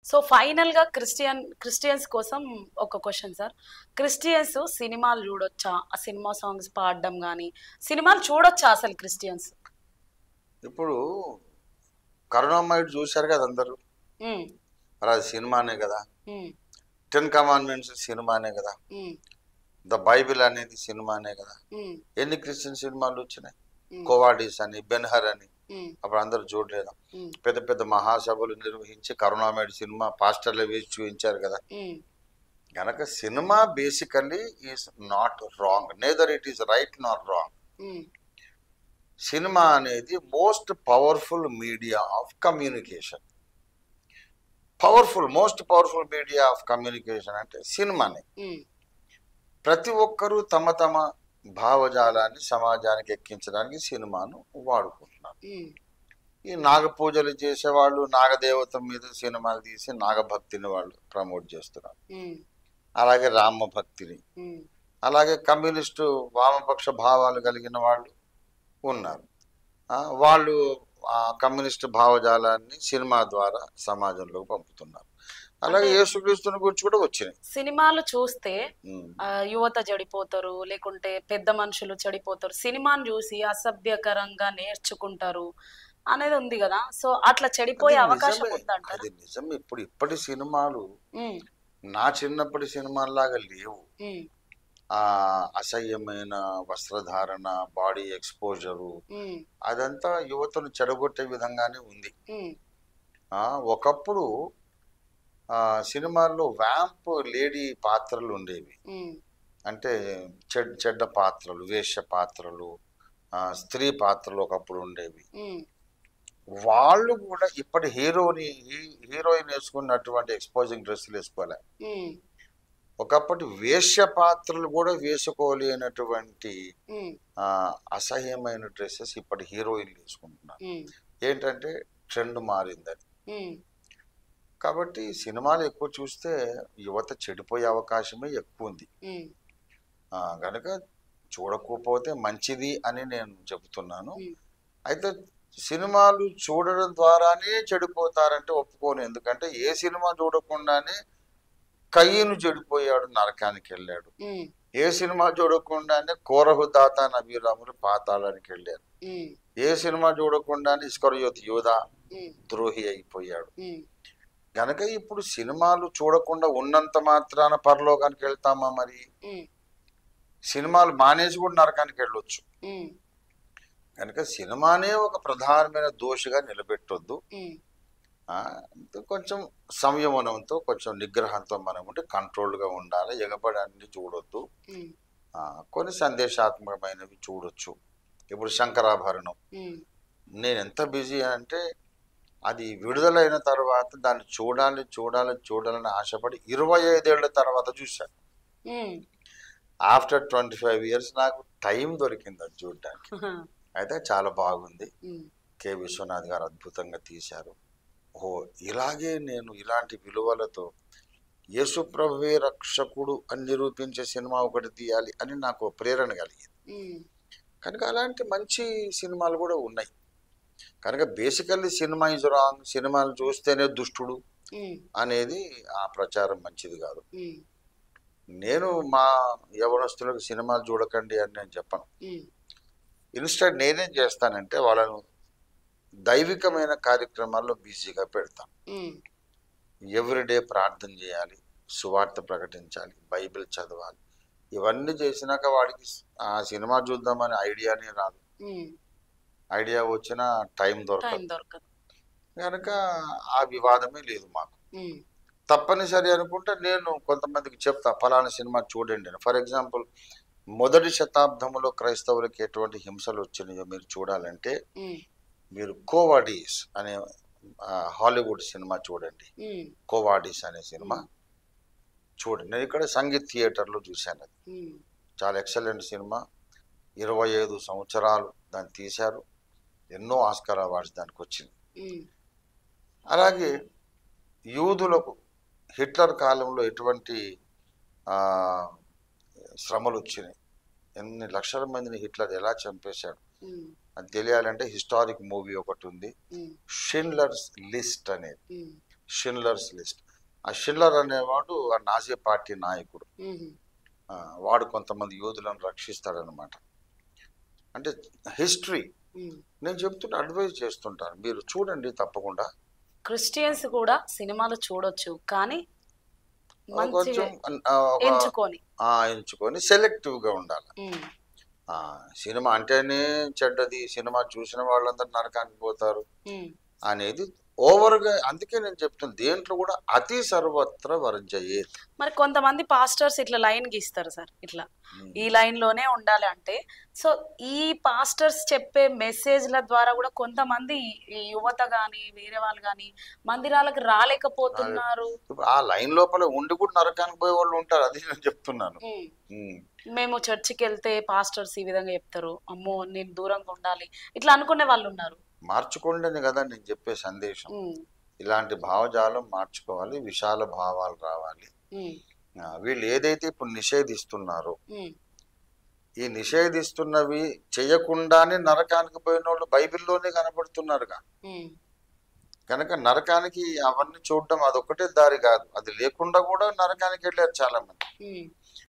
So final గా Christians కోసం ఒక క్వశ్చన్ సార్. క్రిస్టియన్స్ సినిమాలు చూడొచ్చా? ఆ సినిమా సాంగ్స్ పాడడం గానీ సినిమాలు చూడొచ్చా అసలు క్రిస్టియన్స్? ఇప్పుడు కరుణామయుడు చూశారు కదా అందరూ. ఉమ్, మరి అది సినిమానే కదా. ఉమ్, 10 కమాండ్మెంట్స్ సినిమానే కదా. ఉమ్, ద బైబిల్ అనేది సినిమానే కదా. ఉమ్, ఎన్ని క్రిస్టియన్ సినిమాలు వచ్చినాయి? ఉమ్, కోవాడీస్ అని, బెన్హర్ అని. ఉమ్, అప్పుడు అందరూ చూడలేదా? ఉమ్, పెద్ద పెద్ద మహాసభలు నిర్వహించి కరుణామయుడు సినిమా పాస్టర్లు వేసి చూపించారు కదా. ఉమ్, కనుక cinema basically is not wrong, neither it is right not wrong. Um, cinema అనేది most powerful media of communication. Most powerful media of communication అంటే సినిమానే. ఉమ్, ప్రతి ఒక్కరూ తమ తమ భావజాలాన్ని సమాజానికి ఎక్కించడానికి సినిమాను వాడుకుంటున్నారు. ఉమ్, ఈ నాగ పూజలు చేసేవాళ్ళు నాగదేవత మీద సినిమాలు తీసి నాగభక్తిని వాళ్ళు ప్రమోట్ చేస్తున్నారు. ఉమ్, అలాగే రామ భక్తిని, ఉమ్, అలాగే కమ్యూనిస్టు వామపక్ష భావాలు కలిగిన వాళ్ళు ఉన్నారు. వాళ్ళు ఆ కమ్యూనిస్టు భావజాలాన్ని సినిమా ద్వారా సమాజంలోకి పంపుతున్నారు. అలాగే యేసుక్రీస్తుని గురించి కూడా వచ్చినాయి సినిమాలు చూస్తే యువత చెడిపోతారు, లేకుంటే పెద్ద మనుషులు చెడిపోతారు, సినిమాను చూసి అసభ్యకరంగా నేర్చుకుంటారు అనేది ఉంది కదా. సో అట్లా చెడిపోయే అవకాశం ఉందంట. అది నిజం. ఇప్పటి సినిమాలు నా చిన్నప్పటి సినిమాల్లాగా లేవు. ఆ అసహ్యమైన వస్త్రధారణ, బాడీ ఎక్స్పోజరు, అదంతా యువతను చెడగొట్టే విధంగానే ఉంది. ఒకప్పుడు సినిమాల్లో వ్యాంప్ లేడీ పాత్రలు ఉండేవి. అంటే చెడ్డ పాత్రలు, వేశ్య పాత్రలు, స్త్రీ పాత్రలు ఒకప్పుడు ఉండేవి. వాళ్ళు కూడా ఇప్పటి హీరోయిన్ వేసుకున్నటువంటి ఎక్స్పోజింగ్ డ్రెస్సులు వేసుకోలే. ఒకప్పటి వేశ్య పాత్రలు కూడా వేసుకోలేనటువంటి అసహ్యమైన డ్రెస్సెస్ ఇప్పటి హీరోయిన్లు వేసుకుంటున్నారు. ఏంటంటే ట్రెండ్ మారిందని. కాబట్టి సినిమాలు ఎక్కువ చూస్తే యువత చెడిపోయే అవకాశమే ఎక్కువ ఉంది. కనుక చూడకపోతే మంచిది అని నేను చెబుతున్నాను. అయితే సినిమాలు చూడడం ద్వారానే చెడిపోతారంటే ఒప్పుకోను. ఎందుకంటే ఏ సినిమా చూడకుండానే కయ్యను చెడిపోయాడు, నరకానికి వెళ్ళాడు. ఏ సినిమా చూడకుండానే కోరహు దాతాన్ అభిరాములు పాతాళానికి వెళ్ళారు. ఏ సినిమా చూడకుండానే ఇస్కరియోతు యోధా ద్రోహి అయిపోయాడు. గనక ఇప్పుడు సినిమాలు చూడకుండా ఉన్నంత మాత్రాన పరలోకానికి వెళ్తామా? మరి సినిమాలు మానేసి కూడా నరకానికి వెళ్ళొచ్చు. కనుక సినిమానే ఒక ప్రధానమైన దోషిగా నిలబెట్టొద్దు. కొంచెం సంయమనంతో, కొంచెం నిగ్రహంతో మనం ఉంటే కంట్రోల్గా ఉండాలి. ఎగబడి అన్ని చూడొద్దు. కొన్ని సందేశాత్మకమైనవి చూడొచ్చు. ఇప్పుడు శంకరాభరణం నేను ఎంత బిజీ అంటే అది విడుదలైన తర్వాత దాన్ని చూడాలని ఆశపడి 25 ఏళ్ల తర్వాత చూశాను. ఆఫ్టర్ 25 years నాకు టైం దొరికింది అది చూడడానికి. అయితే చాలా బాగుంది. కె విశ్వనాథ్ గారు అద్భుతంగా తీశారు. ఇలాగే నేను ఇలాంటి విలువలతో యేసుప్రభువే రక్షకుడు అని నిరూపించే సినిమా ఒకటి తీయాలి అని నాకు ప్రేరణ కలిగింది. కనుక అలాంటి మంచి సినిమాలు కూడా ఉన్నాయి. కనుక బేసికల్లీ సినిమా ఇస్ రాంగ్, సినిమాలు చూస్తేనే దుష్టుడు అనేది ఆ ప్రచారం మంచిది కాదు. నేను మా యవనస్తులకు సినిమాలు చూడకండి అని నేను చెప్పను. ఇన్స్టెడ్ నేనేం చేస్తానంటే వాళ్ళను దైవికమైన కార్యక్రమాల్లో బిజీగా పెడతాను. ఎవ్రీడే ప్రార్థన చేయాలి, సువార్త ప్రకటించాలి, బైబిల్ చదవాలి. ఇవన్నీ చేసినాక వాడికి ఆ సినిమా చూద్దామని ఐడియానే రాదు. ఐడియా వచ్చినా టైం దొరకదు. కనుక ఆ వివాదమే లేదు మాకు. తప్పనిసరి అనుకుంటే నేను కొంతమందికి చెప్తా, ఫలానా సినిమా చూడండి అని. ఫర్ ఎగ్జాంపుల్, మొదటి శతాబ్దంలో క్రైస్తవులకి ఎటువంటి హింసలు వచ్చినాయో మీరు చూడాలంటే మీరు కోవాడీస్ అనే హాలీవుడ్ సినిమా చూడండి. కోవాడీస్ అనే సినిమా చూడండి. నేను ఇక్కడ సంగీత్ థియేటర్లో చూశాను. అది చాలా ఎక్సలెంట్ సినిమా. 25 సంవత్సరాలు దాన్ని తీశారు. ఎన్నో ఆస్కార్ అవార్డ్స్ దానికి వచ్చింది. అలాగే యూదులకు హిట్లర్ కాలంలో ఎటువంటి శ్రమలు వచ్చినాయి, ఎన్ని లక్షల మందిని హిట్లర్ ఎలా చంపేశాడు అది తెలియాలంటే హిస్టారిక్ మూవీ ఒకటి ఉంది, షిండ్లర్స్ లిస్ట్ అనేది. Schindler's list. ఆ షిండ్లర్ అనేవాడు ఆ నాజీ పార్టీ నాయకుడు. వాడు కొంతమంది యోధులను రక్షిస్తాడనమాట. అంటే హిస్టరీ నేను చెప్తుంటే అడ్వైజ్ చేస్తుంటాను, మీరు చూడండి తప్పకుండా. క్రిస్టియన్స్ కూడా సినిమాలు చూడొచ్చు, కానీ కొంచెం ఎంచుకొని సెలెక్టివ్ గా ఉండాలి. సినిమా అంటేనే చెడ్డది, సినిమా చూసిన వాళ్ళందరూ నరకానికి పోతారు అనేది ఓవర్ గా. అందుకే నేను చెప్తాను, దేంట్లో కూడా అతి సర్వత్ర వర్జయేత్. మరి కొంతమంది పాస్టర్స్ ఇట్లా లైన్ గీస్తారు సార్, ఇట్లా ఈ లైన్ లోనే ఉండాలి అంటే. సో ఈ పాస్టర్స్ చెప్పే మెసేజ్ల ద్వారా కూడా కొంతమంది యువత గాని వేరే వాళ్ళు గాని మందిరాలకు రాలేకపోతున్నారు. ఆ లైన్ లోపల ఉండి కూడా నరకానికి పోయే వాళ్ళు ఉంటారు, అది నేను చెప్తున్నాను. మేము చర్చికి వెళ్తే పాస్టర్స్ ఈ విధంగా చెప్తారు, అమ్మో నేను దూరంగా ఉండాలి, ఇట్లా అనుకునే వాళ్ళు ఉన్నారు. మార్చుకోండి కదా నేను చెప్పే సందేశం. ఇలాంటి భావజాలం మార్చుకోవాలి, విశాల భావాలు రావాలి. వీళ్ళు ఏదైతే ఇప్పుడు నిషేధిస్తున్నారో, ఈ నిషేధిస్తున్నవి చేయకుండానే నరకానికి పోయిన వాళ్ళు బైబిల్లోనే కనబడుతున్నారుగా. కనుక నరకానికి అవన్నీ చూడడం అదొక్కటే దారి కాదు, అది లేకుండా కూడా నరకానికి వెళ్ళారు చాలా మంది.